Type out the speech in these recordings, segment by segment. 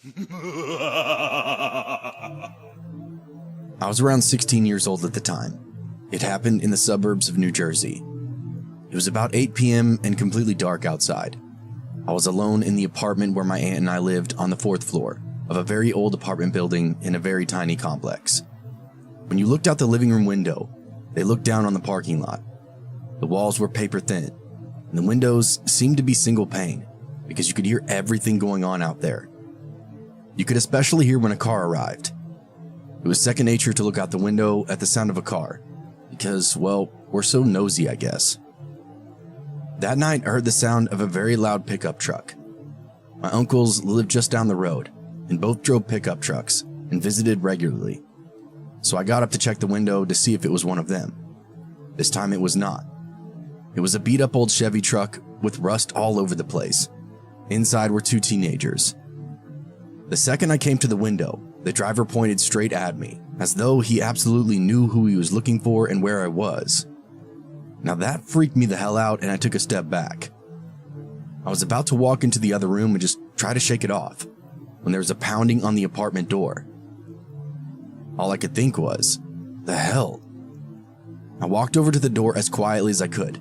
I was around 16 years old at the time. It happened in the suburbs of New Jersey. It was about 8 p.m. and completely dark outside. I was alone in the apartment where my aunt and I lived on the 4th floor of a very old apartment building in a very tiny complex. When you looked out the living room window, they looked down on the parking lot. The walls were paper thin, and the windows seemed to be single pane because you could hear everything going on out there. You could especially hear when a car arrived. It was second nature to look out the window at the sound of a car because, well, we're so nosy, I guess. That night, I heard the sound of a very loud pickup truck. My uncles lived just down the road, and both drove pickup trucks and visited regularly. So I got up to check the window to see if it was one of them. This time it was not. It was a beat-up old Chevy truck with rust all over the place. Inside were 2 teenagers. The second I came to the window, the driver pointed straight at me, as though he absolutely knew who he was looking for and where I was. Now that freaked me the hell out, and I took a step back. I was about to walk into the other room and just try to shake it off, when there was a pounding on the apartment door. All I could think was, the hell? I walked over to the door as quietly as I could,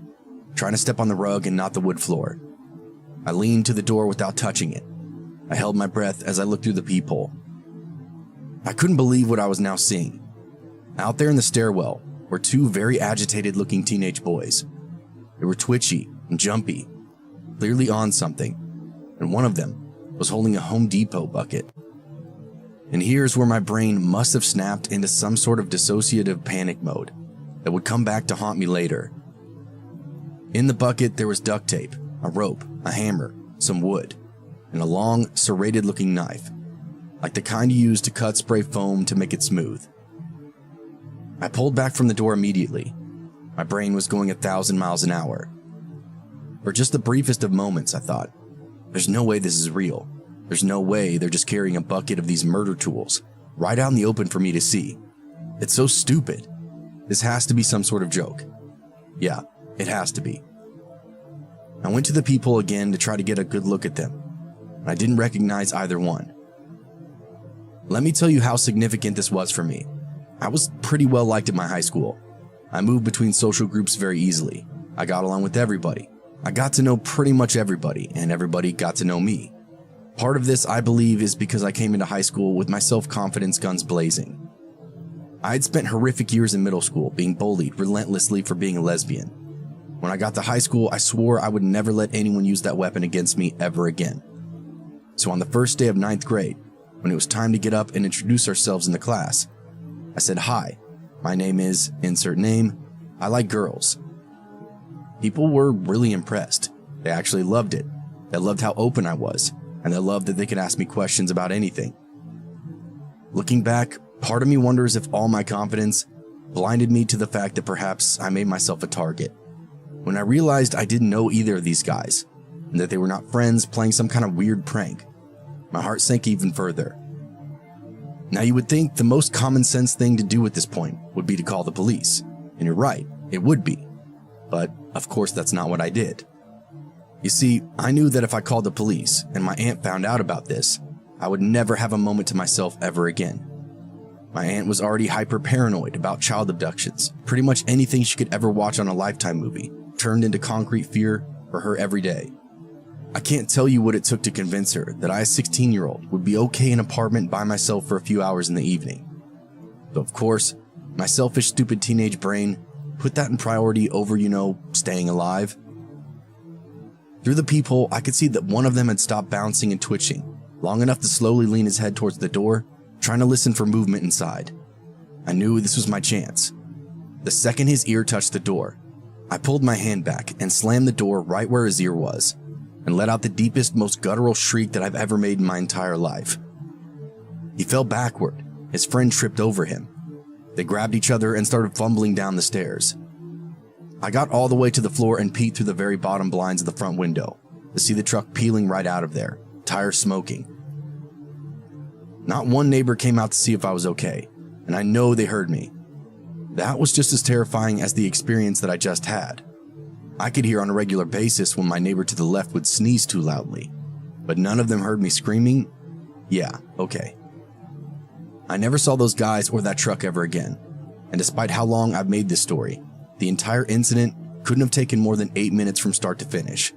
trying to step on the rug and not the wood floor. I leaned to the door without touching it. I held my breath as I looked through the peephole. I couldn't believe what I was now seeing. Out there in the stairwell were 2 very agitated-looking teenage boys. They were twitchy and jumpy, clearly on something, and one of them was holding a Home Depot bucket. And here's where my brain must have snapped into some sort of dissociative panic mode that would come back to haunt me later. In the bucket there was duct tape, a rope, a hammer, some wood, and a long, serrated-looking knife, like the kind you use to cut spray foam to make it smooth. I pulled back from the door immediately. My brain was going 1,000 miles an hour. For just the briefest of moments, I thought, there's no way this is real. There's no way they're just carrying a bucket of these murder tools right out in the open for me to see. It's so stupid. This has to be some sort of joke. Yeah, it has to be. I went to the peephole again to try to get a good look at them, and I didn't recognize either one. Let me tell you how significant this was for me. I was pretty well liked at my high school. I moved between social groups very easily. I got along with everybody. I got to know pretty much everybody, and everybody got to know me. Part of this, I believe, is because I came into high school with my self-confidence guns blazing. I had spent horrific years in middle school being bullied relentlessly for being a lesbian. When I got to high school, I swore I would never let anyone use that weapon against me ever again. So on the first day of 9th grade, when it was time to get up and introduce ourselves in the class, I said, "Hi, my name is insert name. I like girls." People were really impressed. They actually loved it. They loved how open I was, and they loved that they could ask me questions about anything. Looking back, part of me wonders if all my confidence blinded me to the fact that perhaps I made myself a target. When I realized I didn't know either of these guys, and that they were not friends playing some kind of weird prank, my heart sank even further. Now you would think the most common sense thing to do at this point would be to call the police, and you're right, it would be. But of course that's not what I did. You see, I knew that if I called the police and my aunt found out about this, I would never have a moment to myself ever again. My aunt was already hyper-paranoid about child abductions. Pretty much anything she could ever watch on a Lifetime movie turned into concrete fear for her every day. I can't tell you what it took to convince her that I, a 16-year-old, would be okay in an apartment by myself for a few hours in the evening. But of course, my selfish, stupid teenage brain put that in priority over, staying alive. Through the peephole, I could see that one of them had stopped bouncing and twitching, long enough to slowly lean his head towards the door, trying to listen for movement inside. I knew this was my chance. The second his ear touched the door, I pulled my hand back and slammed the door right where his ear was, and let out the deepest, most guttural shriek that I've ever made in my entire life. He fell backward. His friend tripped over him. They grabbed each other and started fumbling down the stairs. I got all the way to the floor and peeked through the very bottom blinds of the front window to see the truck peeling right out of there, tires smoking. Not one neighbor came out to see if I was okay, and I know they heard me. That was just as terrifying as the experience that I just had. I could hear on a regular basis when my neighbor to the left would sneeze too loudly, but none of them heard me screaming, Yeah, okay. I never saw those guys or that truck ever again, and despite how long I've made this story, the entire incident couldn't have taken more than 8 minutes from start to finish.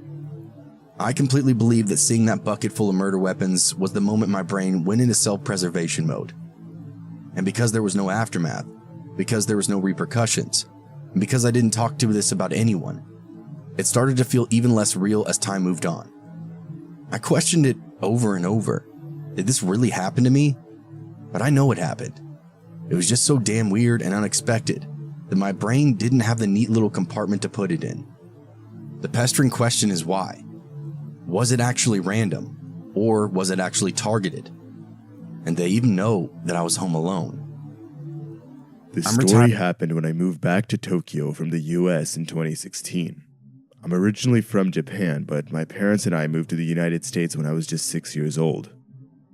I completely believe that seeing that bucket full of murder weapons was the moment my brain went into self-preservation mode. And because there was no aftermath, because there was no repercussions, and because I didn't talk to this about anyone, it started to feel even less real as time moved on. I questioned it over and over. Did this really happen to me? But I know it happened. It was just so damn weird and unexpected that my brain didn't have the neat little compartment to put it in. The pestering question is why? Was it actually random? Or was it actually targeted? And they even know that I was home alone. This story happened when I moved back to Tokyo from the US in 2016. I'm originally from Japan, but my parents and I moved to the United States when I was just 6 years old.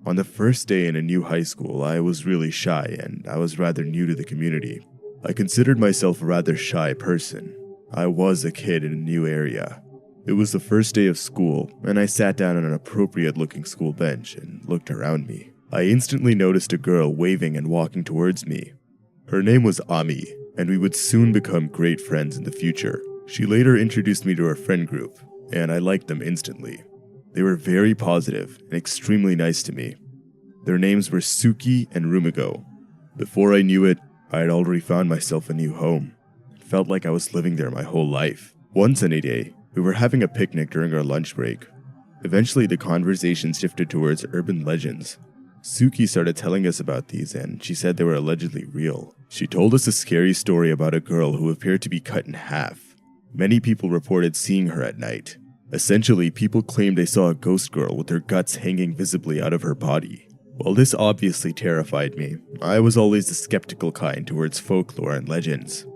On the first day in a new high school, I was really shy and I was rather new to the community. I considered myself a rather shy person. I was a kid in a new area. It was the first day of school, and I sat down on an appropriate-looking school bench and looked around me. I instantly noticed a girl waving and walking towards me. Her name was Ami, and we would soon become great friends in the future. She later introduced me to her friend group, and I liked them instantly. They were very positive and extremely nice to me. Their names were Suki and Rumiko. Before I knew it, I had already found myself a new home. It felt like I was living there my whole life. One sunny day, we were having a picnic during our lunch break. Eventually, the conversation shifted towards urban legends. Suki started telling us about these, and she said they were allegedly real. She told us a scary story about a girl who appeared to be cut in half. Many people reported seeing her at night. Essentially, people claimed they saw a ghost girl with her guts hanging visibly out of her body. While this obviously terrified me, I was always the skeptical kind towards folklore and legends.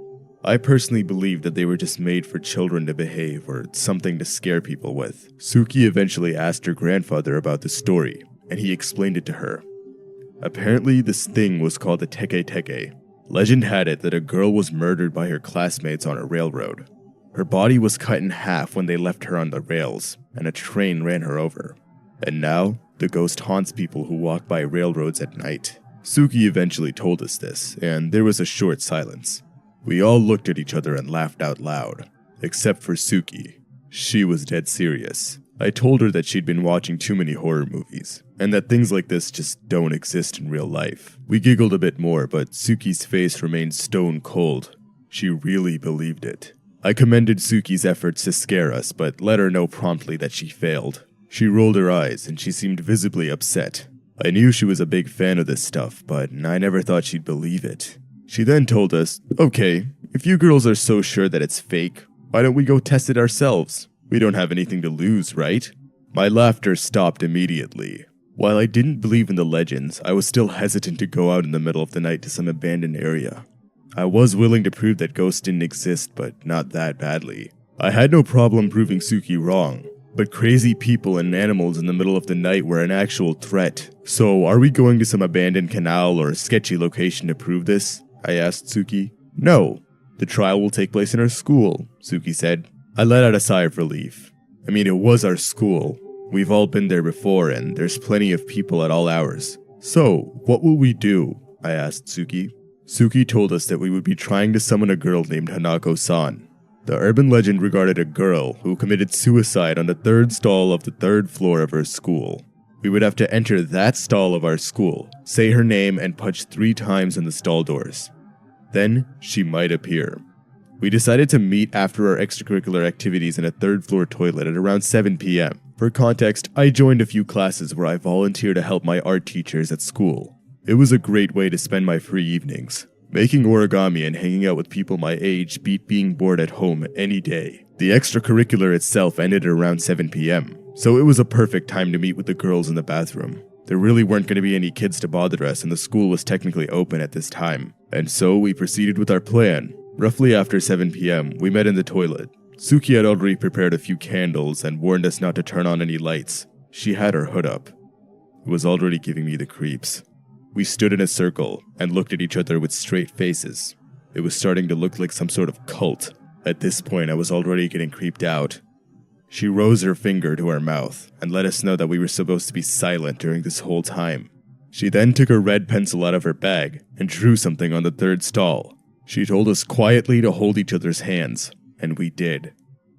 I personally believed that they were just made for children to behave or something to scare people with. Suki eventually asked her grandfather about the story, and he explained it to her. Apparently, this thing was called the teke-teke. Legend had it that a girl was murdered by her classmates on a railroad. Her body was cut in half when they left her on the rails, and a train ran her over. And now, the ghost haunts people who walk by railroads at night. Suki eventually told us this, and there was a short silence. We all looked at each other and laughed out loud, except for Suki. She was dead serious. I told her that she'd been watching too many horror movies, and that things like this just don't exist in real life. We giggled a bit more, but Suki's face remained stone cold. She really believed it. I commended Suki's efforts to scare us, but let her know promptly that she failed. She rolled her eyes, and she seemed visibly upset. I knew she was a big fan of this stuff, but I never thought she'd believe it. She then told us, "Okay, if you girls are so sure that it's fake, why don't we go test it ourselves? We don't have anything to lose, right?" My laughter stopped immediately. While I didn't believe in the legends, I was still hesitant to go out in the middle of the night to some abandoned area. I was willing to prove that ghosts didn't exist, but not that badly. I had no problem proving Suki wrong, but crazy people and animals in the middle of the night were an actual threat. So, are we going to some abandoned canal or sketchy location to prove this? I asked Suki. No, the trial will take place in our school, Suki said. I let out a sigh of relief. I mean, it was our school. We've all been there before, and there's plenty of people at all hours. So, what will we do? I asked Suki. Suki told us that we would be trying to summon a girl named Hanako-san. The urban legend regarded a girl who committed suicide on the third stall of the third floor of her school. We would have to enter that stall of our school, say her name, and punch 3 times on the stall doors. Then, she might appear. We decided to meet after our extracurricular activities in a third-floor toilet at around 7 p.m. For context, I joined a few classes where I volunteered to help my art teachers at school. It was a great way to spend my free evenings. Making origami and hanging out with people my age beat being bored at home any day. The extracurricular itself ended at around 7 p.m., so it was a perfect time to meet with the girls in the bathroom. There really weren't going to be any kids to bother us, and the school was technically open at this time. And so we proceeded with our plan. Roughly after 7 p.m., we met in the toilet. Suki had already prepared a few candles and warned us not to turn on any lights. She had her hood up. It was already giving me the creeps. We stood in a circle and looked at each other with straight faces. It was starting to look like some sort of cult. At this point, I was already getting creeped out. She rose her finger to her mouth and let us know that we were supposed to be silent during this whole time. She then took a red pencil out of her bag and drew something on the third stall. She told us quietly to hold each other's hands, and we did.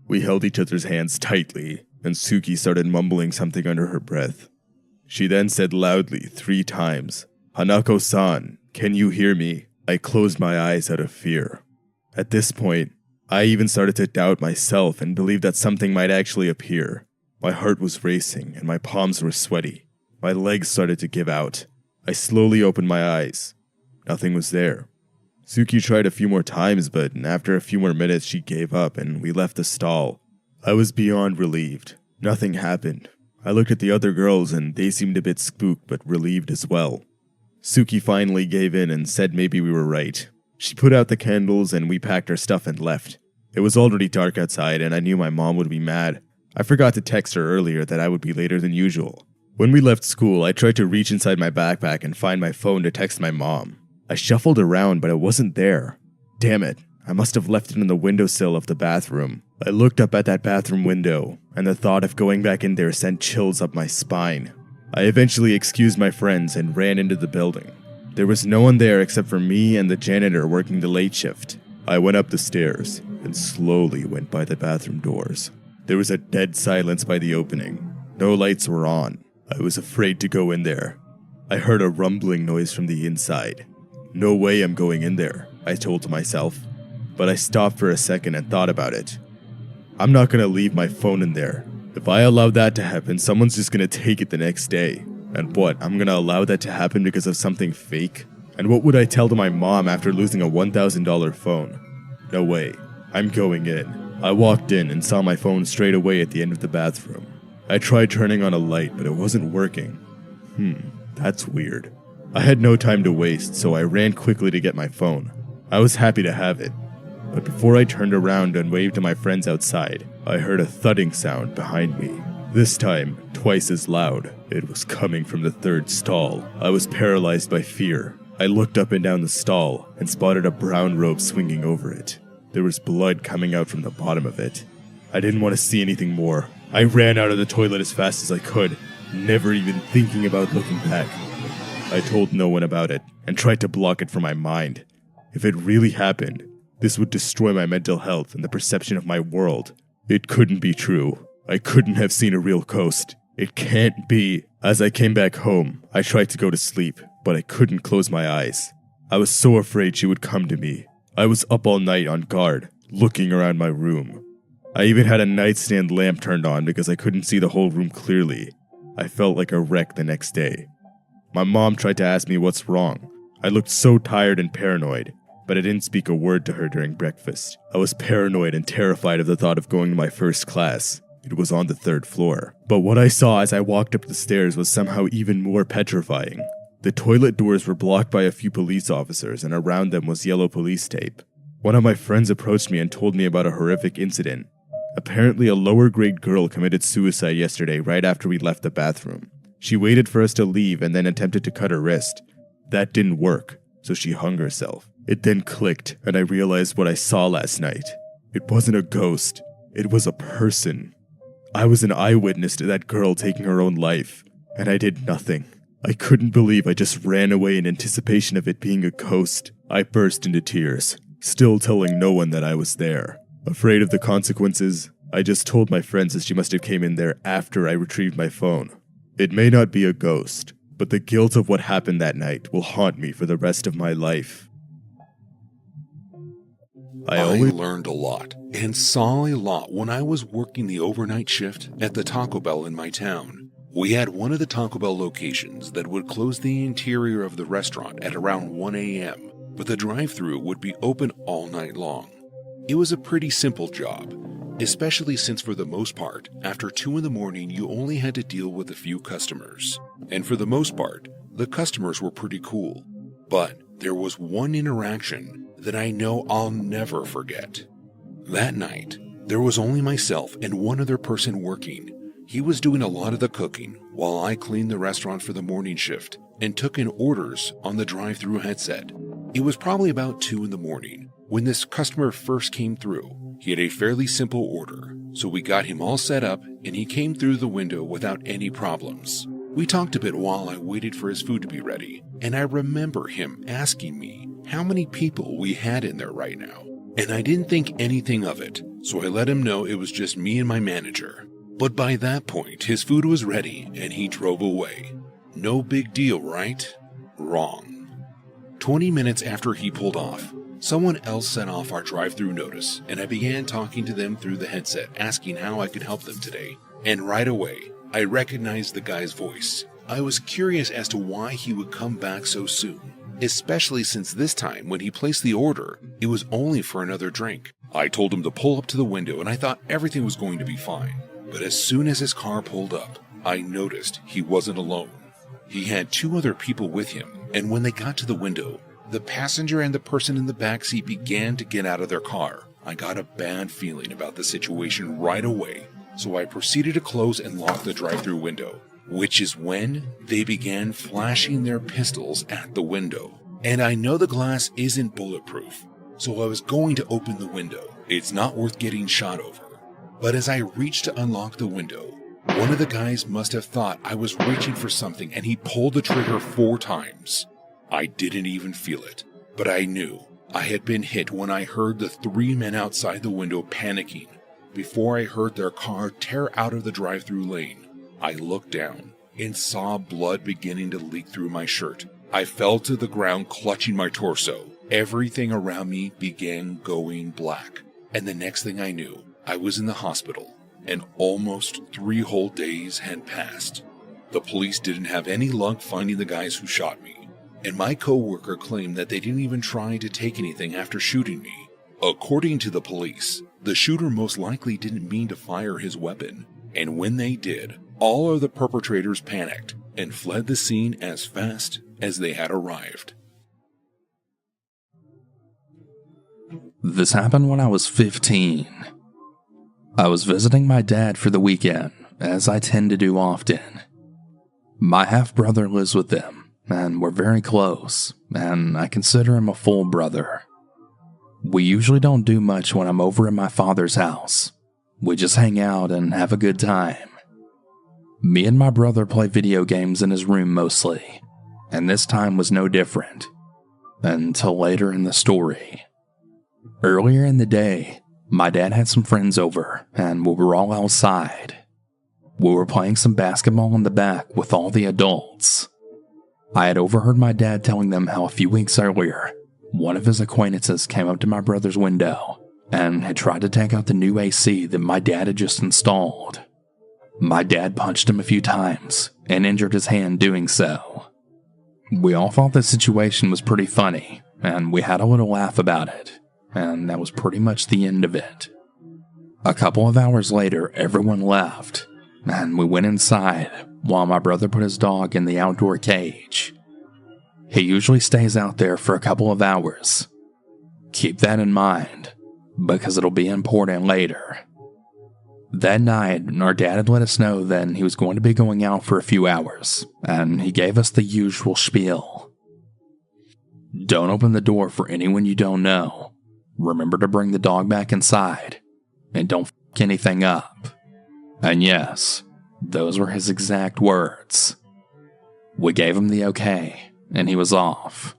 We held each other's hands tightly, and Suki started mumbling something under her breath. She then said loudly 3 times, "Hanako-san, can you hear me?" I closed my eyes out of fear. At this point, I even started to doubt myself and believe that something might actually appear. My heart was racing and my palms were sweaty. My legs started to give out. I slowly opened my eyes. Nothing was there. Suki tried a few more times, but after a few more minutes she gave up and we left the stall. I was beyond relieved. Nothing happened. I looked at the other girls and they seemed a bit spooked but relieved as well. Suki finally gave in and said maybe we were right. She put out the candles and we packed our stuff and left. It was already dark outside and I knew my mom would be mad. I forgot to text her earlier that I would be later than usual. When we left school, I tried to reach inside my backpack and find my phone to text my mom. I shuffled around, but it wasn't there. Damn it, I must have left it on the windowsill of the bathroom. I looked up at that bathroom window, and the thought of going back in there sent chills up my spine. I eventually excused my friends and ran into the building. There was no one there except for me and the janitor working the late shift. I went up the stairs and slowly went by the bathroom doors. There was a dead silence by the opening. No lights were on. I was afraid to go in there. I heard a rumbling noise from the inside. No way I'm going in there, I told myself. But I stopped for a second and thought about it. I'm not gonna leave my phone in there. If I allow that to happen, someone's just gonna take it the next day. And what, I'm gonna allow that to happen because of something fake? And what would I tell to my mom after losing a $1,000 phone? No way. I'm going in. I walked in and saw my phone straight away at the end of the bathroom. I tried turning on a light, but it wasn't working. That's weird. I had no time to waste, so I ran quickly to get my phone. I was happy to have it. But before I turned around and waved to my friends outside, I heard a thudding sound behind me. This time, twice as loud. It was coming from the third stall. I was paralyzed by fear. I looked up and down the stall and spotted a brown robe swinging over it. There was blood coming out from the bottom of it. I didn't want to see anything more. I ran out of the toilet as fast as I could, never even thinking about looking back. I told no one about it and tried to block it from my mind. If it really happened, this would destroy my mental health and the perception of my world. It couldn't be true. I couldn't have seen a real ghost. It can't be. As I came back home, I tried to go to sleep, but I couldn't close my eyes. I was so afraid she would come to me. I was up all night on guard, looking around my room. I even had a nightstand lamp turned on because I couldn't see the whole room clearly. I felt like a wreck the next day. My mom tried to ask me what's wrong. I looked so tired and paranoid, but I didn't speak a word to her during breakfast. I was paranoid and terrified of the thought of going to my first class. It was on the 3rd floor. But what I saw as I walked up the stairs was somehow even more petrifying. The toilet doors were blocked by a few police officers, and around them was yellow police tape. One of my friends approached me and told me about a horrific incident. Apparently, a lower grade girl committed suicide yesterday right after we left the bathroom. She waited for us to leave and then attempted to cut her wrist. That didn't work, so she hung herself. It then clicked, and I realized what I saw last night. It wasn't a ghost. It was a person. I was an eyewitness to that girl taking her own life, and I did nothing. I couldn't believe I just ran away in anticipation of it being a ghost. I burst into tears, still telling no one that I was there. Afraid of the consequences, I just told my friends that she must have came in there after I retrieved my phone. It may not be a ghost, but the guilt of what happened that night will haunt me for the rest of my life. I learned a lot and saw a lot when I was working the overnight shift at the Taco Bell in my town. We had one of the Taco Bell locations that would close the interior of the restaurant at around 1 a.m., but the drive-thru would be open all night long. It was a pretty simple job, especially since for the most part, after 2 in the morning you only had to deal with a few customers. And for the most part, the customers were pretty cool. But there was one interaction that I know I'll never forget. That night, there was only myself and one other person working. He was doing a lot of the cooking while I cleaned the restaurant for the morning shift and took in orders on the drive-thru headset. It was probably about 2 in the morning when this customer first came through. He had a fairly simple order, so we got him all set up and he came through the window without any problems. We talked a bit while I waited for his food to be ready, and I remember him asking me how many people we had in there right now, and I didn't think anything of it, so I let him know it was just me and my manager. But by that point, his food was ready and he drove away. No big deal, right? Wrong. 20 minutes after he pulled off, someone else set off our drive-through notice, and I began talking to them through the headset, asking how I could help them today. And right away, I recognized the guy's voice. I was curious as to why he would come back so soon, especially since this time when he placed the order, it was only for another drink. I told him to pull up to the window and I thought everything was going to be fine. But as soon as his car pulled up, I noticed he wasn't alone. He had 2 other people with him, and when they got to the window, the passenger and the person in the backseat began to get out of their car. I got a bad feeling about the situation right away, so I proceeded to close and lock the drive-through window, which is when they began flashing their pistols at the window. And I know the glass isn't bulletproof, so I was going to open the window. It's not worth getting shot over. But as I reached to unlock the window, one of the guys must have thought I was reaching for something and he pulled the trigger 4 times. I didn't even feel it, but I knew I had been hit when I heard the 3 men outside the window panicking before I heard their car tear out of the drive-through lane. I looked down and saw blood beginning to leak through my shirt. I fell to the ground clutching my torso. Everything around me began going black, and the next thing I knew, I was in the hospital, and almost 3 whole days had passed. The police didn't have any luck finding the guys who shot me, and my coworker claimed that they didn't even try to take anything after shooting me. According to the police, the shooter most likely didn't mean to fire his weapon, and when they did, all of the perpetrators panicked and fled the scene as fast as they had arrived. This happened when I was 15. I was visiting my dad for the weekend, as I tend to do often. My half-brother lives with them, and we're very close, and I consider him a full brother. We usually don't do much when I'm over at my father's house. We just hang out and have a good time. Me and my brother play video games in his room mostly, and this time was no different, until later in the story. Earlier in the day, my dad had some friends over, and we were all outside. We were playing some basketball in the back with all the adults. I had overheard my dad telling them how a few weeks earlier, one of his acquaintances came up to my brother's window and had tried to take out the new AC that my dad had just installed. My dad punched him a few times and injured his hand doing so. We all thought the situation was pretty funny, and we had a little laugh about it. And that was pretty much the end of it. A couple of hours later, everyone left, and we went inside while my brother put his dog in the outdoor cage. He usually stays out there for a couple of hours. Keep that in mind, because it'll be important later. That night, our dad had let us know that he was going to be going out for a few hours, and he gave us the usual spiel. Don't open the door for anyone you don't know. Remember to bring the dog back inside, and don't f*** anything up. And yes, those were his exact words. We gave him the okay, and he was off.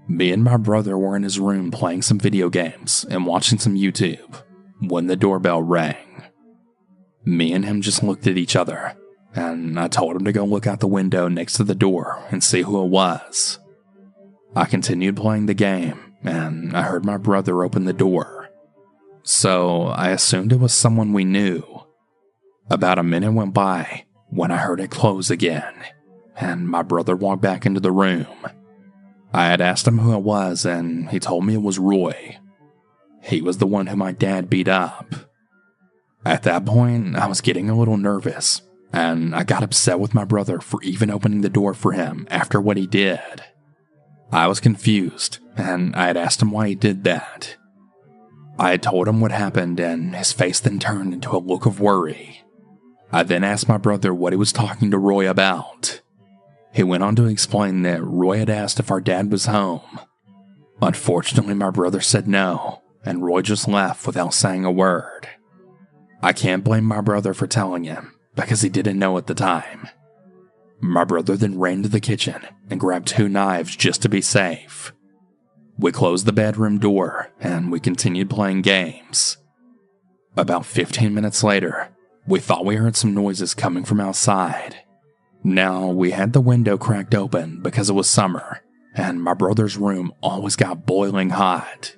Me and my brother were in his room playing some video games and watching some YouTube when the doorbell rang. Me and him just looked at each other, and I told him to go look out the window next to the door and see who it was. I continued playing the game, and I heard my brother open the door. So I assumed it was someone we knew. About a minute went by when I heard it close again, and my brother walked back into the room. I had asked him who it was, and he told me it was Roy. He was the one who my dad beat up. At that point, I was getting a little nervous, and I got upset with my brother for even opening the door for him after what he did. I was confused, and I had asked him why he did that. I had told him what happened, and his face then turned into a look of worry. I then asked my brother what he was talking to Roy about. He went on to explain that Roy had asked if our dad was home. Unfortunately, my brother said no, and Roy just left without saying a word. I can't blame my brother for telling him, because he didn't know at the time. My brother then ran to the kitchen and grabbed 2 knives just to be safe. We closed the bedroom door and we continued playing games. About 15 minutes later, we thought we heard some noises coming from outside. Now, we had the window cracked open because it was summer, and my brother's room always got boiling hot.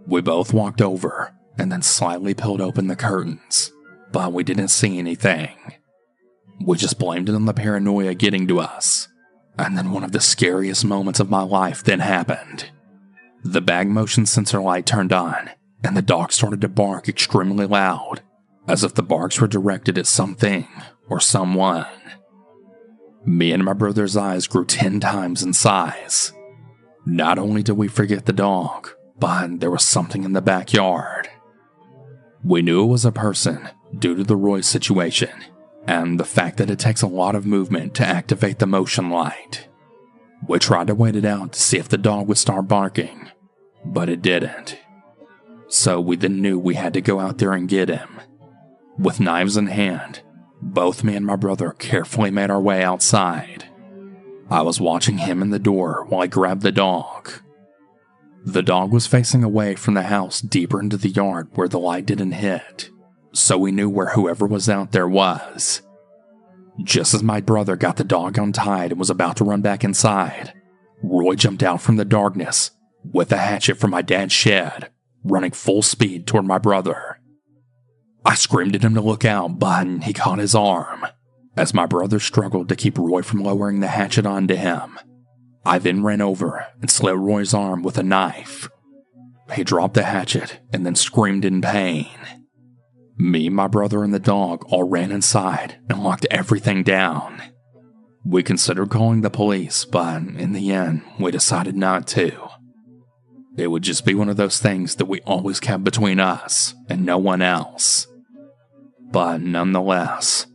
We both walked over and then slightly peeled open the curtains, but we didn't see anything. We just blamed it on the paranoia getting to us, and then one of the scariest moments of my life then happened. The bag motion sensor light turned on, and the dog started to bark extremely loud, as if the barks were directed at something or someone. Me and my brother's eyes grew 10 times in size. Not only did we forget the dog, but there was something in the backyard. We knew it was a person due to the Roy situation, and the fact that it takes a lot of movement to activate the motion light. We tried to wait it out to see if the dog would start barking, but it didn't. So we then knew we had to go out there and get him. With knives in hand, both me and my brother carefully made our way outside. I was watching him in the door while I grabbed the dog. The dog was facing away from the house deeper into the yard where the light didn't hit, so we knew where whoever was out there was. Just as my brother got the dog untied and was about to run back inside, Roy jumped out from the darkness with a hatchet from my dad's shed, running full speed toward my brother. I screamed at him to look out, but he caught his arm, as my brother struggled to keep Roy from lowering the hatchet onto him. I then ran over and slit Roy's arm with a knife. He dropped the hatchet and then screamed in pain. Me, my brother, and the dog all ran inside and locked everything down. We considered calling the police, but in the end, we decided not to. It would just be one of those things that we always kept between us and no one else. But nonetheless,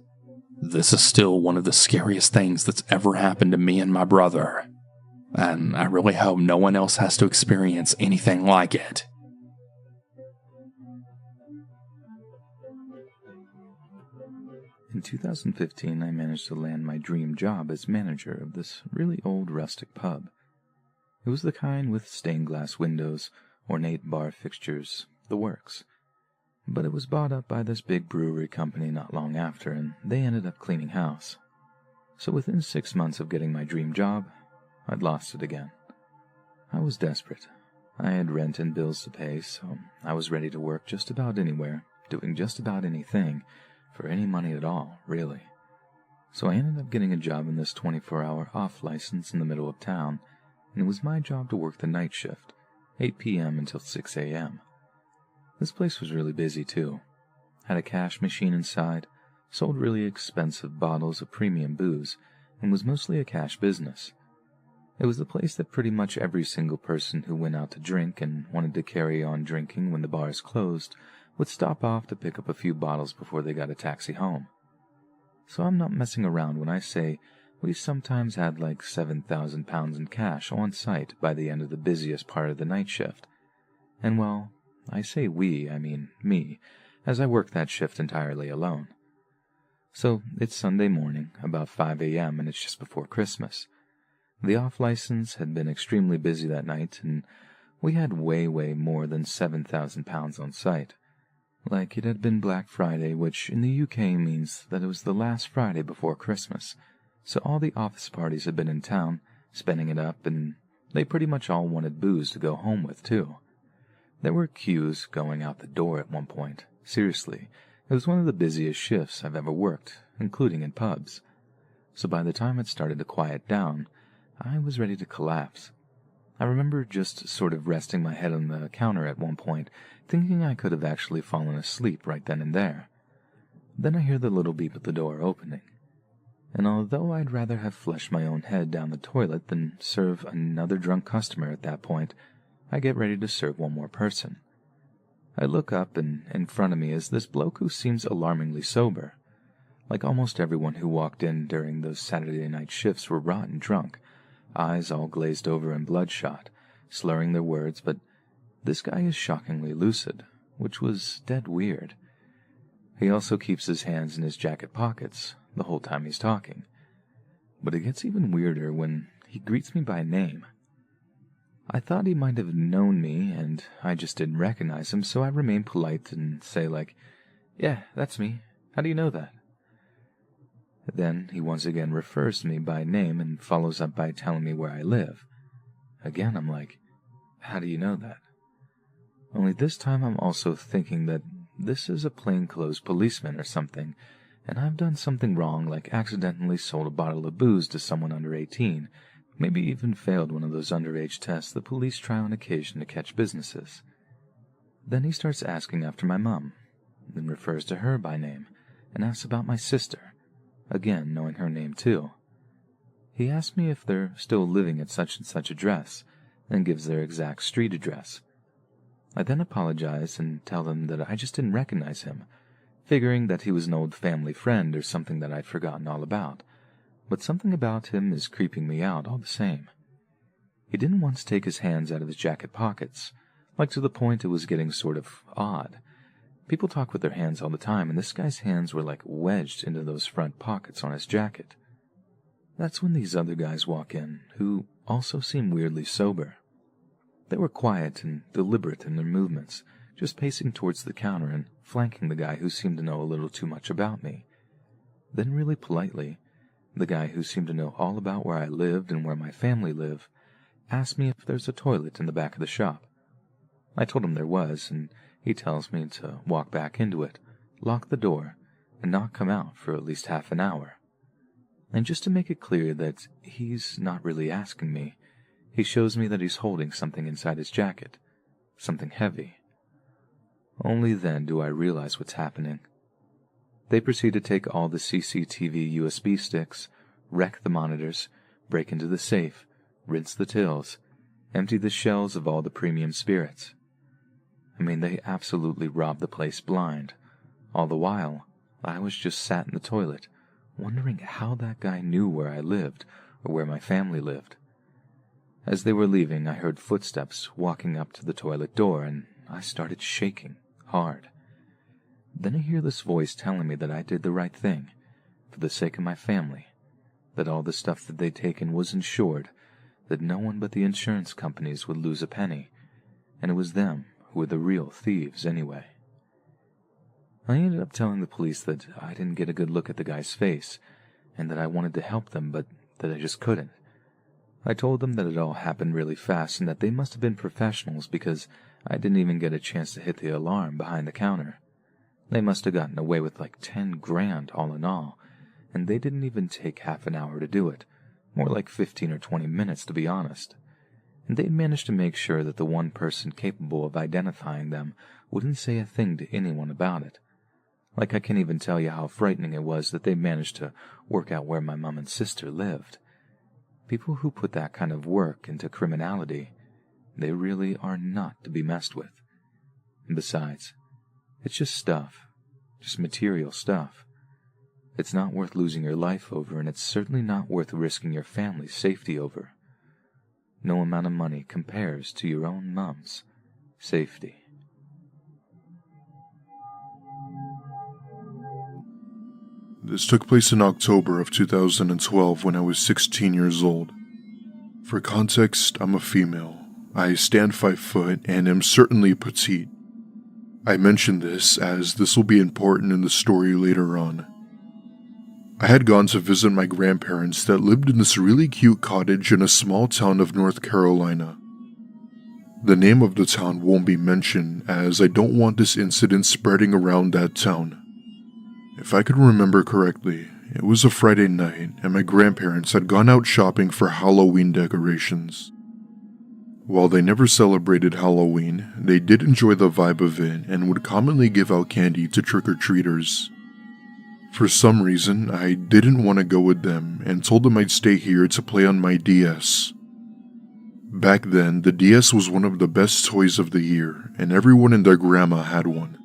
this is still one of the scariest things that's ever happened to me and my brother, and I really hope no one else has to experience anything like it. In 2015, I managed to land my dream job as manager of this really old rustic pub. It was the kind with stained glass windows, ornate bar fixtures, the works. But it was bought up by this big brewery company not long after, and they ended up cleaning house. So within 6 months of getting my dream job, I'd lost it again. I was desperate. I had rent and bills to pay, so I was ready to work just about anywhere, doing just about anything, for any money at all, really. So I ended up getting a job in this 24-hour off license in the middle of town, and it was my job to work the night shift, 8 p.m. until 6 a.m. This place was really busy, too. Had a cash machine inside, sold really expensive bottles of premium booze, and was mostly a cash business. It was the place that pretty much every single person who went out to drink and wanted to carry on drinking when the bars closed would stop off to pick up a few bottles before they got a taxi home. So I'm not messing around when I say we sometimes had like 7,000 pounds in cash on site by the end of the busiest part of the night shift. And well, I say we, I mean me, as I worked that shift entirely alone. So it's Sunday morning, about 5 a.m., and it's just before Christmas. The off-license had been extremely busy that night, and we had way more than 7,000 pounds on site. Like it had been Black Friday, which in the UK means that it was the last Friday before Christmas, so all the office parties had been in town, spending it up, and they pretty much all wanted booze to go home with, too. There were queues going out the door at one point. Seriously, it was one of the busiest shifts I've ever worked, including in pubs. So by the time it started to quiet down, I was ready to collapse. I remember just sort of resting my head on the counter at one point, thinking I could have actually fallen asleep right then and there. Then I hear the little beep at the door opening. And although I'd rather have flushed my own head down the toilet than serve another drunk customer at that point, I get ready to serve one more person. I look up, and in front of me is this bloke who seems alarmingly sober. Like almost everyone who walked in during those Saturday night shifts were rotten drunk, eyes all glazed over and bloodshot, slurring their words, but this guy is shockingly lucid, which was dead weird. He also keeps his hands in his jacket pockets the whole time he's talking. But it gets even weirder when he greets me by name. I thought he might have known me, and I just didn't recognize him, so I remain polite and say like, "Yeah, that's me. How do you know that?" Then he once again refers to me by name and follows up by telling me where I live. Again, I'm like, "How do you know that?" Only this time I'm also thinking that this is a plainclothes policeman or something, and I've done something wrong, like accidentally sold a bottle of booze to someone under 18, maybe even failed one of those underage tests the police try on occasion to catch businesses. Then he starts asking after my mom, then refers to her by name, and asks about my sister, again knowing her name too. He asks me if they're still living at such and such address, and gives their exact street address. I then apologize and tell them that I just didn't recognize him, figuring that he was an old family friend or something that I'd forgotten all about, but something about him is creeping me out all the same. He didn't once take his hands out of his jacket pockets, like to the point it was getting sort of odd. People talk with their hands all the time, and this guy's hands were like wedged into those front pockets on his jacket. That's when these other guys walk in, who also seem weirdly sober. They were quiet and deliberate in their movements, just pacing towards the counter and flanking the guy who seemed to know a little too much about me. Then really politely, the guy who seemed to know all about where I lived and where my family live asked me if there's a toilet in the back of the shop. I told him there was, and he tells me to walk back into it, lock the door, and not come out for at least half an hour. And just to make it clear that he's not really asking me, he shows me that he's holding something inside his jacket, something heavy. Only then do I realize what's happening. They proceed to take all the CCTV USB sticks, wreck the monitors, break into the safe, rinse the tills, empty the shelves of all the premium spirits. I mean, they absolutely robbed the place blind. All the while, I was just sat in the toilet, wondering how that guy knew where I lived or where my family lived. As they were leaving, I heard footsteps walking up to the toilet door, and I started shaking hard. Then I hear this voice telling me that I did the right thing, for the sake of my family, that all the stuff that they'd taken was insured, that no one but the insurance companies would lose a penny, and it was them who were the real thieves anyway. I ended up telling the police that I didn't get a good look at the guy's face, and that I wanted to help them, but that I just couldn't. I told them that it all happened really fast and that they must have been professionals because I didn't even get a chance to hit the alarm behind the counter. They must have gotten away with like 10 grand all in all, and they didn't even take half an hour to do it, more like 15 or 20 minutes to be honest. And they'd managed to make sure that the one person capable of identifying them wouldn't say a thing to anyone about it. Like I can't even tell you how frightening it was that they managed to work out where my mom and sister lived. People who put that kind of work into criminality, they really are not to be messed with. And besides, it's just stuff, just material stuff. It's not worth losing your life over, and it's certainly not worth risking your family's safety over. No amount of money compares to your own mom's safety. This took place in October of 2012 when I was 16 years old. For context, I'm a female. I stand 5 foot and am certainly petite. I mention this as this will be important in the story later on. I had gone to visit my grandparents that lived in this really cute cottage in a small town of North Carolina. The name of the town won't be mentioned as I don't want this incident spreading around that town. If I could remember correctly, it was a Friday night and my grandparents had gone out shopping for Halloween decorations. While they never celebrated Halloween, they did enjoy the vibe of it and would commonly give out candy to trick-or-treaters. For some reason, I didn't want to go with them and told them I'd stay here to play on my DS. Back then, the DS was one of the best toys of the year, and everyone and their grandma had one.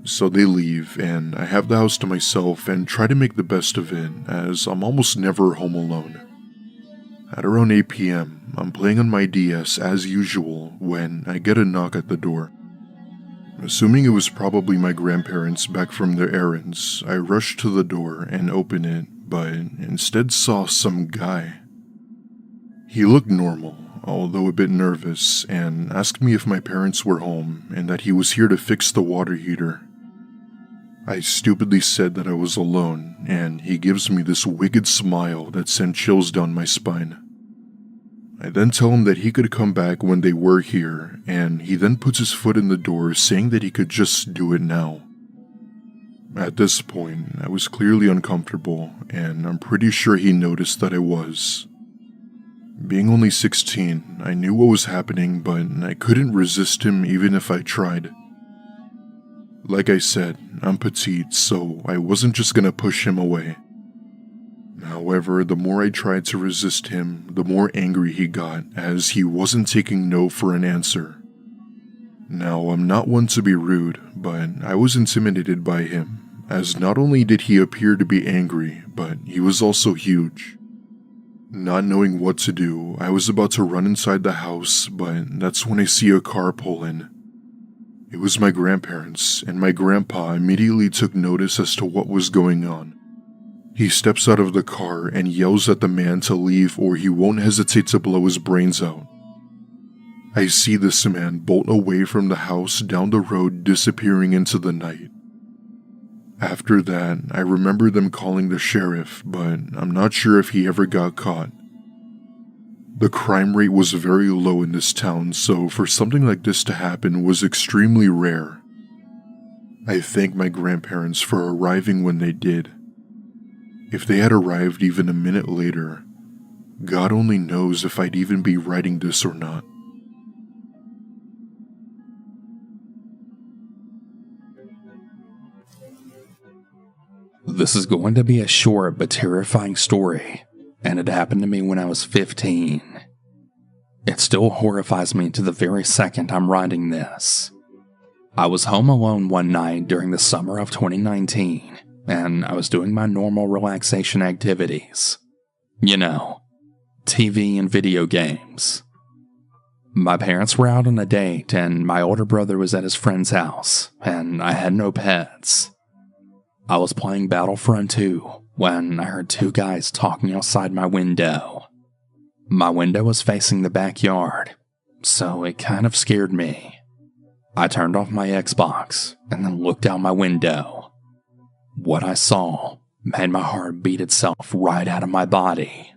So they leave, and I have the house to myself and try to make the best of it, as I'm almost never home alone. At around 8 p.m., I'm playing on my DS as usual when I get a knock at the door. Assuming it was probably my grandparents back from their errands, I rushed to the door and opened it, but instead saw some guy. He looked normal, although a bit nervous, and asked me if my parents were home and that he was here to fix the water heater. I stupidly said that I was alone, and he gives me this wicked smile that sent chills down my spine. I then tell him that he could come back when they were here, and he then puts his foot in the door saying that he could just do it now. At this point, I was clearly uncomfortable, and I'm pretty sure he noticed that I was. Being only 16, I knew what was happening, but I couldn't resist him even if I tried. Like I said, I'm petite, so I wasn't just gonna push him away. However, the more I tried to resist him, the more angry he got, as he wasn't taking no for an answer. Now, I'm not one to be rude, but I was intimidated by him, as not only did he appear to be angry, but he was also huge. Not knowing what to do, I was about to run inside the house, but that's when I see a car pull in. It was my grandparents, and my grandpa immediately took notice as to what was going on. He steps out of the car and yells at the man to leave or he won't hesitate to blow his brains out. I see this man bolt away from the house down the road, disappearing into the night. After that, I remember them calling the sheriff, but I'm not sure if he ever got caught. The crime rate was very low in this town, so for something like this to happen was extremely rare. I thank my grandparents for arriving when they did. If they had arrived even a minute later, God only knows if I'd even be writing this or not. This is going to be a short but terrifying story, and it happened to me when I was 15. It still horrifies me to the very second I'm writing this. I was home alone one night during the summer of 2019, and I was doing my normal relaxation activities. You know, TV and video games. My parents were out on a date, and my older brother was at his friend's house, and I had no pets. I was playing Battlefront 2 when I heard two guys talking outside my window. My window was facing the backyard, so it kind of scared me. I turned off my Xbox and then looked out my window. What I saw made my heart beat itself right out of my body.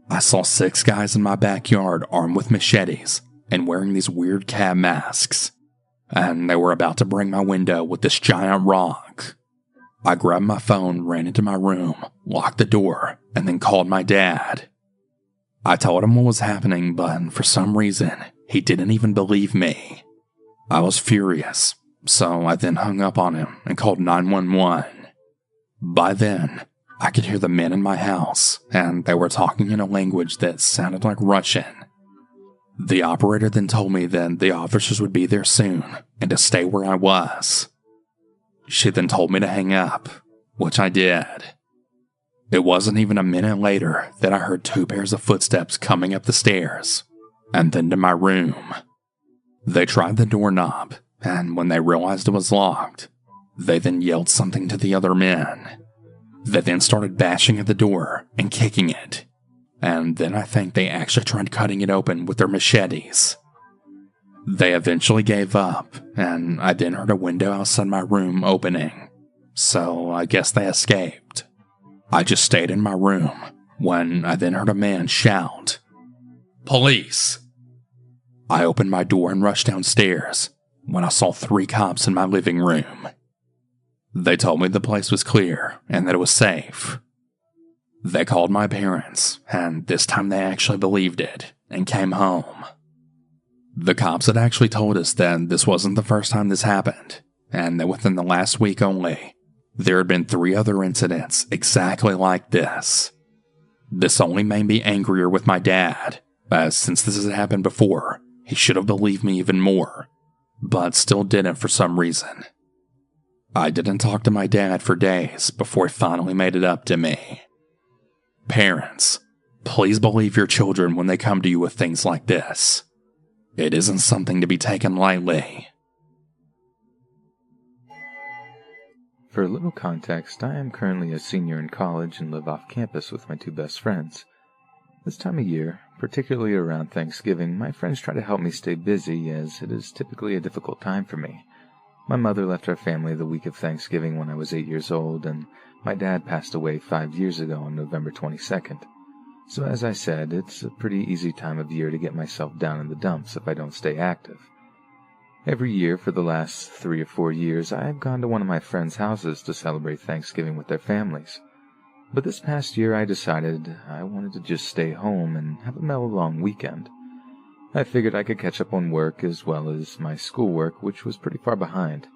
I saw 6 guys in my backyard armed with machetes and wearing these weird cat masks, and they were about to break my window with this giant rock. I grabbed my phone, ran into my room, locked the door, and then called my dad. I told him what was happening, but for some reason, he didn't even believe me. I was furious, so I then hung up on him and called 911. By then, I could hear the men in my house, and they were talking in a language that sounded like Russian. The operator then told me that the officers would be there soon, and to stay where I was. She then told me to hang up, which I did. It wasn't even a minute later that I heard 2 pairs of footsteps coming up the stairs, and then to my room. They tried the doorknob, and when they realized it was locked, they then yelled something to the other men. They then started bashing at the door and kicking it, and then I think they actually tried cutting it open with their machetes. They eventually gave up, and I then heard a window outside my room opening, so I guess they escaped. I just stayed in my room when I then heard a man shout, "Police!" I opened my door and rushed downstairs when I saw 3 cops in my living room. They told me the place was clear and that it was safe. They called my parents, and this time they actually believed it and came home. The cops had actually told us that this wasn't the first time this happened, and that within the last week only, there had been 3 other incidents exactly like this. This only made me angrier with my dad, as since this had happened before, he should have believed me even more, but still didn't for some reason. I didn't talk to my dad for days before he finally made it up to me. Parents, please believe your children when they come to you with things like this. It isn't something to be taken lightly. For a little context, I am currently a senior in college and live off campus with my two best friends. This time of year, particularly around Thanksgiving, my friends try to help me stay busy as it is typically a difficult time for me. My mother left our family the week of Thanksgiving when I was 8 years old, and my dad passed away 5 years ago on November 22nd. So as I said, it's a pretty easy time of year to get myself down in the dumps if I don't stay active. Every year for the last 3 or 4 years, I have gone to one of my friends' houses to celebrate Thanksgiving with their families. But this past year I decided I wanted to just stay home and have a mellow long weekend. I figured I could catch up on work as well as my schoolwork, which was pretty far behind.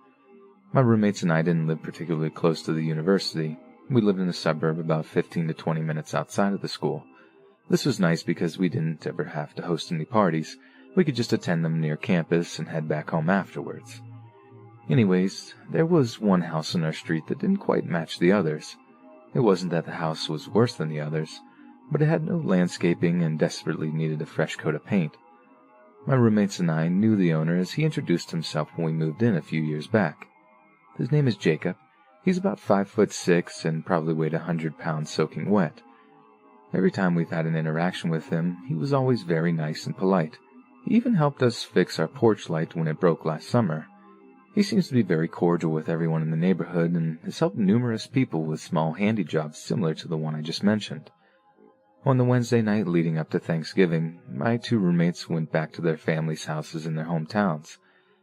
My roommates and I didn't live particularly close to the university. We lived in a suburb about 15 to 20 minutes outside of the school. This was nice because we didn't ever have to host any parties. We could just attend them near campus and head back home afterwards. Anyways, there was one house on our street that didn't quite match the others. It wasn't that the house was worse than the others, but it had no landscaping and desperately needed a fresh coat of paint. My roommates and I knew the owner as he introduced himself when we moved in a few years back. His name is Jacob. He's about 5'6" and probably weighed 100 pounds soaking wet. Every time we've had an interaction with him, he was always very nice and polite. He even helped us fix our porch light when it broke last summer. He seems to be very cordial with everyone in the neighborhood and has helped numerous people with small handy jobs similar to the one I just mentioned. On the Wednesday night leading up to Thanksgiving, my two roommates went back to their families' houses in their hometowns.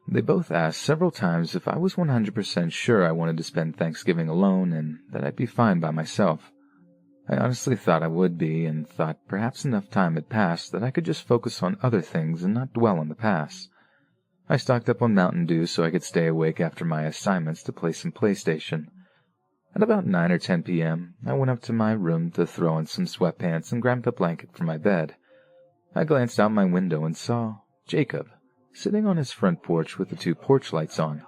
They both asked several times if I was 100% sure I wanted to spend Thanksgiving alone and that I'd be fine by myself. I honestly thought I would be, and thought perhaps enough time had passed that I could just focus on other things and not dwell on the past. I stocked up on Mountain Dew so I could stay awake after my assignments to play some PlayStation. At about 9 or 10 p.m., I went up to my room to throw on some sweatpants and grabbed a blanket for my bed. I glanced out my window and saw Jacob sitting on his front porch with the two porch lights on.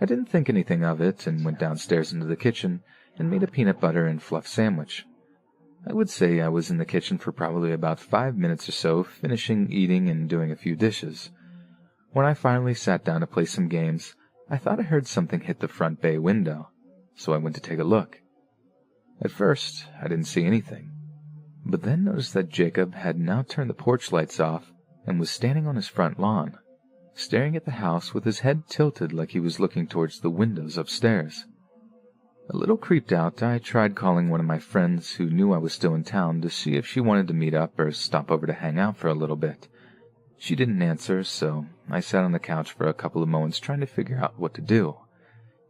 I didn't think anything of it and went downstairs into the kitchen and made a peanut butter and fluff sandwich. I would say I was in the kitchen for probably about 5 minutes or so, finishing eating and doing a few dishes. When I finally sat down to play some games, I thought I heard something hit the front bay window, so I went to take a look. At first, I didn't see anything, but then noticed that Jacob had now turned the porch lights off and was standing on his front lawn, staring at the house with his head tilted like he was looking towards the windows upstairs. A little creeped out, I tried calling one of my friends who knew I was still in town to see if she wanted to meet up or stop over to hang out for a little bit. She didn't answer, so I sat on the couch for a couple of moments trying to figure out what to do.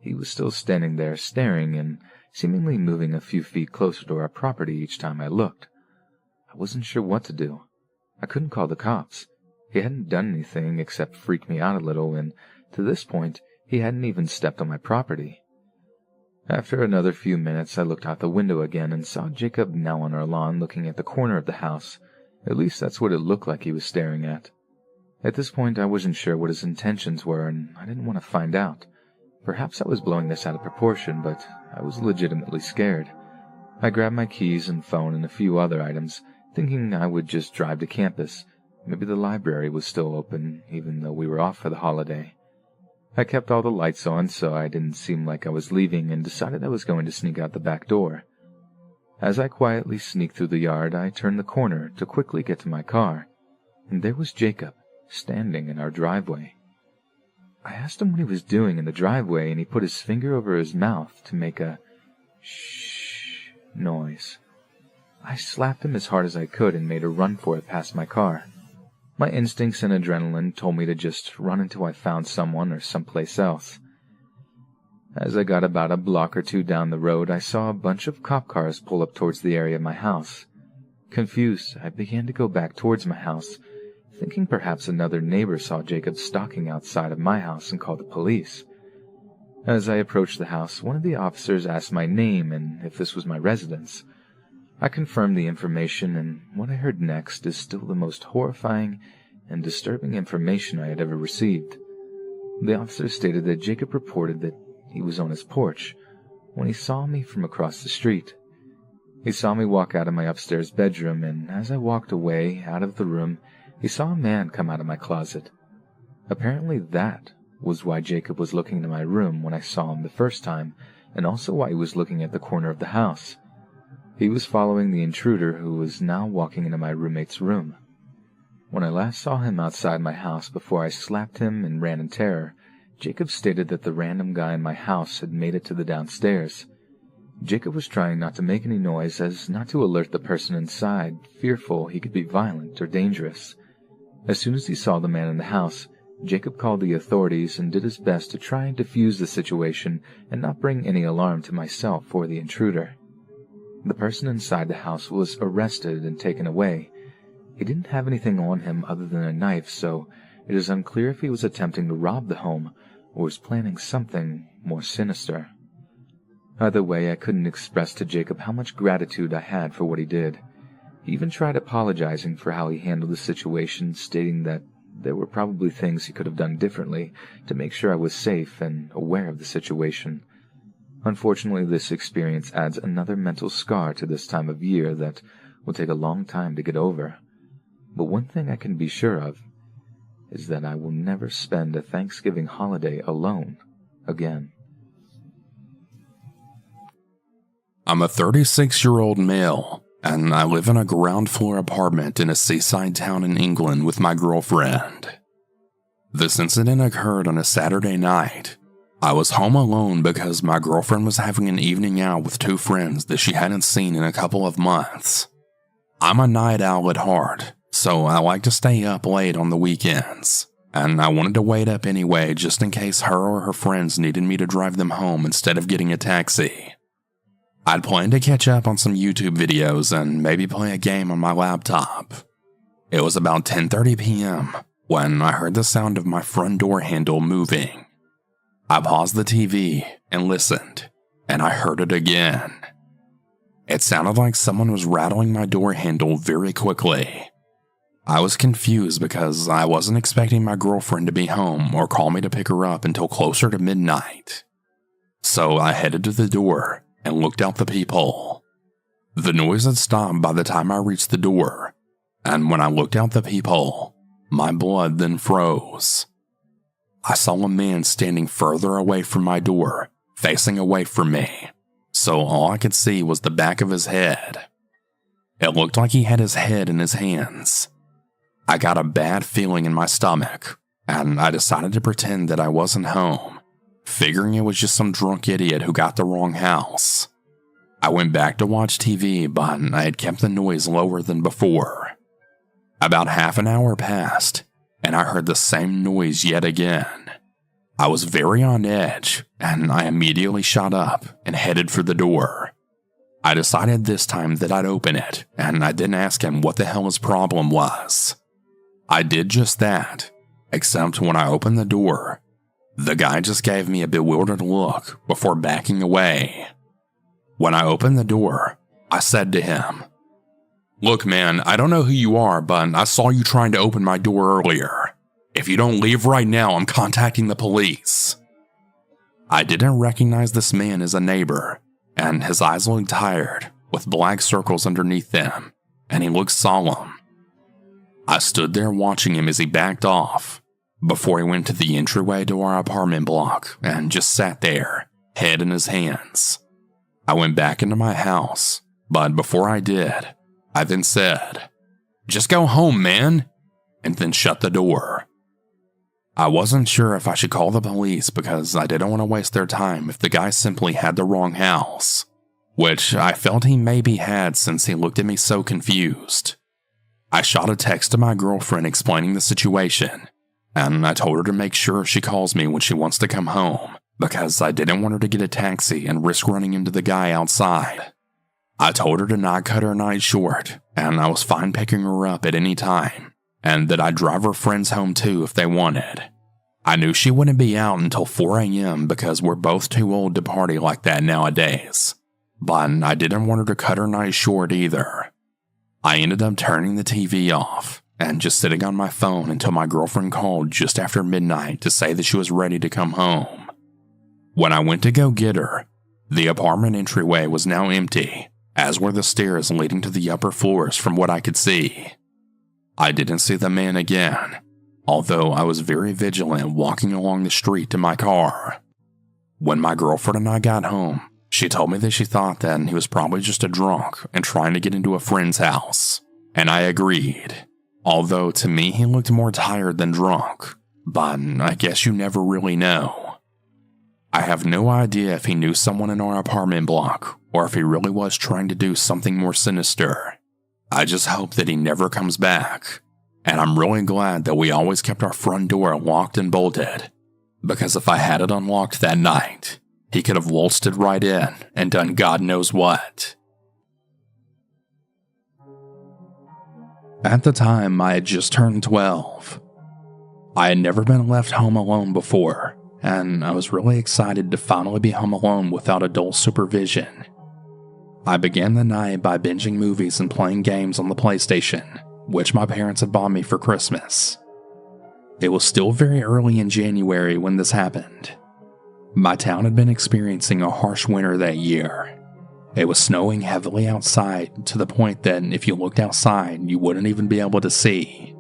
He was still standing there staring and seemingly moving a few feet closer to our property each time I looked. I wasn't sure what to do. I couldn't call the cops. He hadn't done anything except freak me out a little, and to this point, he hadn't even stepped on my property. After another few minutes, I looked out the window again and saw Jacob now on our lawn looking at the corner of the house. At least that's what it looked like he was staring at. At this point, I wasn't sure what his intentions were, and I didn't want to find out. Perhaps I was blowing this out of proportion, but I was legitimately scared. I grabbed my keys and phone and a few other items, thinking I would just drive to campus. Maybe the library was still open, even though we were off for the holiday. I kept all the lights on so I didn't seem like I was leaving and decided I was going to sneak out the back door. As I quietly sneaked through the yard, I turned the corner to quickly get to my car, and there was Jacob, standing in our driveway. I asked him what he was doing in the driveway, and he put his finger over his mouth to make a shh noise. I slapped him as hard as I could and made a run for it past my car. My instincts and adrenaline told me to just run until I found someone or someplace else. As I got about a block or two down the road, I saw a bunch of cop cars pull up towards the area of my house. Confused, I began to go back towards my house, thinking perhaps another neighbor saw Jacob stalking outside of my house and called the police. As I approached the house, one of the officers asked my name and if this was my residence. I confirmed the information, and what I heard next is still the most horrifying and disturbing information I had ever received. The officer stated that Jacob reported that he was on his porch when he saw me from across the street. He saw me walk out of my upstairs bedroom, and as I walked away out of the room, he saw a man come out of my closet. Apparently that was why Jacob was looking into my room when I saw him the first time, and also why he was looking at the corner of the house. He was following the intruder who was now walking into my roommate's room. When I last saw him outside my house before I slapped him and ran in terror, Jacob stated that the random guy in my house had made it to the downstairs. Jacob was trying not to make any noise as not to alert the person inside, fearful he could be violent or dangerous. As soon as he saw the man in the house, Jacob called the authorities and did his best to try and defuse the situation and not bring any alarm to myself or the intruder. The person inside the house was arrested and taken away. He didn't have anything on him other than a knife, so it is unclear if he was attempting to rob the home or was planning something more sinister. Either way, I couldn't express to Jacob how much gratitude I had for what he did. He even tried apologizing for how he handled the situation, stating that there were probably things he could have done differently to make sure I was safe and aware of the situation. Unfortunately, this experience adds another mental scar to this time of year that will take a long time to get over. But one thing I can be sure of is that I will never spend a Thanksgiving holiday alone again. I'm a 36-year-old male, and I live in a ground-floor apartment in a seaside town in England with my girlfriend. This incident occurred on a Saturday night. I was home alone because my girlfriend was having an evening out with two friends that she hadn't seen in a couple of months. I'm a night owl at heart, so I like to stay up late on the weekends, and I wanted to wait up anyway just in case her or her friends needed me to drive them home instead of getting a taxi. I'd planned to catch up on some YouTube videos and maybe play a game on my laptop. It was about 10:30 p.m. when I heard the sound of my front door handle moving. I paused the TV and listened, and I heard it again. It sounded like someone was rattling my door handle very quickly. I was confused because I wasn't expecting my girlfriend to be home or call me to pick her up until closer to midnight. So I headed to the door and looked out the peephole. The noise had stopped by the time I reached the door, and when I looked out the peephole, my blood then froze. I saw a man standing further away from my door, facing away from me, so all I could see was the back of his head. It looked like he had his head in his hands. I got a bad feeling in my stomach, and I decided to pretend that I wasn't home, figuring it was just some drunk idiot who got the wrong house. I went back to watch TV, but I had kept the noise lower than before. About half an hour passed, and I heard the same noise yet again. I was very on edge, and I immediately shot up and headed for the door. I decided this time that I'd open it, and I didn't ask him what the hell his problem was. I did just that, except when I opened the door, the guy just gave me a bewildered look before backing away. When I opened the door, I said to him, "Look, man, I don't know who you are, but I saw you trying to open my door earlier. If you don't leave right now, I'm contacting the police." I didn't recognize this man as a neighbor, and his eyes looked tired, with black circles underneath them, and he looked solemn. I stood there watching him as he backed off, before he went to the entryway to our apartment block and just sat there, head in his hands. I went back into my house, but before I did, I then said, "Just go home, man," and then shut the door. I wasn't sure if I should call the police because I didn't want to waste their time if the guy simply had the wrong house, which I felt he maybe had since he looked at me so confused. I shot a text to my girlfriend explaining the situation, and I told her to make sure she calls me when she wants to come home because I didn't want her to get a taxi and risk running into the guy outside. I told her to not cut her night short, and I was fine picking her up at any time, and that I'd drive her friends home too if they wanted. I knew she wouldn't be out until 4 a.m. because we're both too old to party like that nowadays, but I didn't want her to cut her night short either. I ended up turning the TV off and just sitting on my phone until my girlfriend called just after midnight to say that she was ready to come home. When I went to go get her, the apartment entryway was now empty, as were the stairs leading to the upper floors from what I could see. I didn't see the man again, although I was very vigilant walking along the street to my car. When my girlfriend and I got home, she told me that she thought that he was probably just a drunk and trying to get into a friend's house. And I agreed. Although to me he looked more tired than drunk. But I guess you never really know. I have no idea if he knew someone in our apartment block or if he really was trying to do something more sinister. I just hope that he never comes back. And I'm really glad that we always kept our front door locked and bolted. Because if I had it unlocked that night, he could have waltzed it right in and done God knows what. At the time, I had just turned 12. I had never been left home alone before, and I was really excited to finally be home alone without adult supervision. I began the night by binging movies and playing games on the PlayStation, which my parents had bought me for Christmas. It was still very early in January when this happened. My town had been experiencing a harsh winter that year. It was snowing heavily outside to the point that if you looked outside, you wouldn't even be able to see.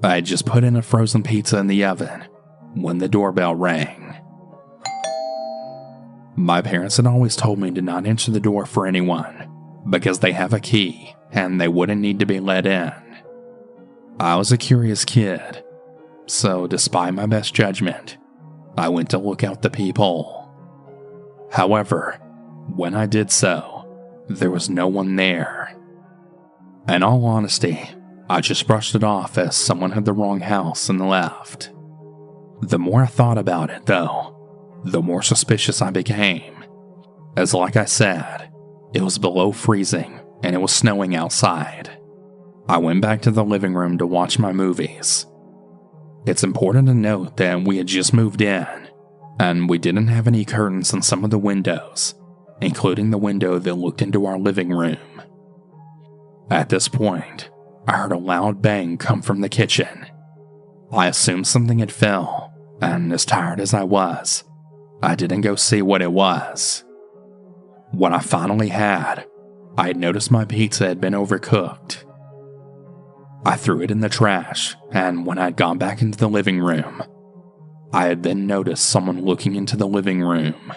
I had just put in a frozen pizza in the oven when the doorbell rang. My parents had always told me to not answer the door for anyone because they have a key and they wouldn't need to be let in. I was a curious kid, so despite my best judgment, I went to look out the peephole. However, when I did so, there was no one there. In all honesty, I just brushed it off as someone had the wrong house and left. The more I thought about it, though, the more suspicious I became. As like I said, it was below freezing and it was snowing outside. I went back to the living room to watch my movies. It's important to note that we had just moved in, and we didn't have any curtains in some of the windows, including the window that looked into our living room. At this point, I heard a loud bang come from the kitchen. I assumed something had fell, and as tired as I was, I didn't go see what it was. When I finally had, I had noticed my pizza had been overcooked. I threw it in the trash, and when I had gone back into the living room, I had then noticed someone looking into the living room.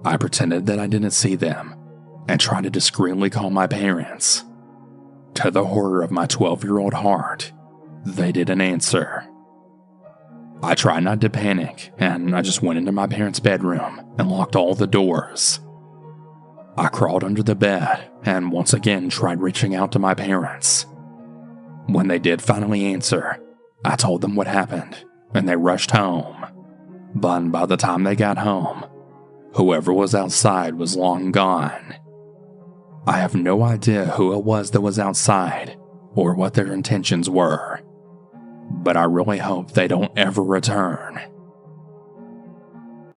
I pretended that I didn't see them, and tried to discreetly call my parents. To the horror of my 12-year-old heart, they didn't answer. I tried not to panic, and I just went into my parents' bedroom and locked all the doors. I crawled under the bed, and once again tried reaching out to my parents. When they did finally answer, I told them what happened, and they rushed home. But by the time they got home, whoever was outside was long gone. I have no idea who it was that was outside, or what their intentions were. But I really hope they don't ever return.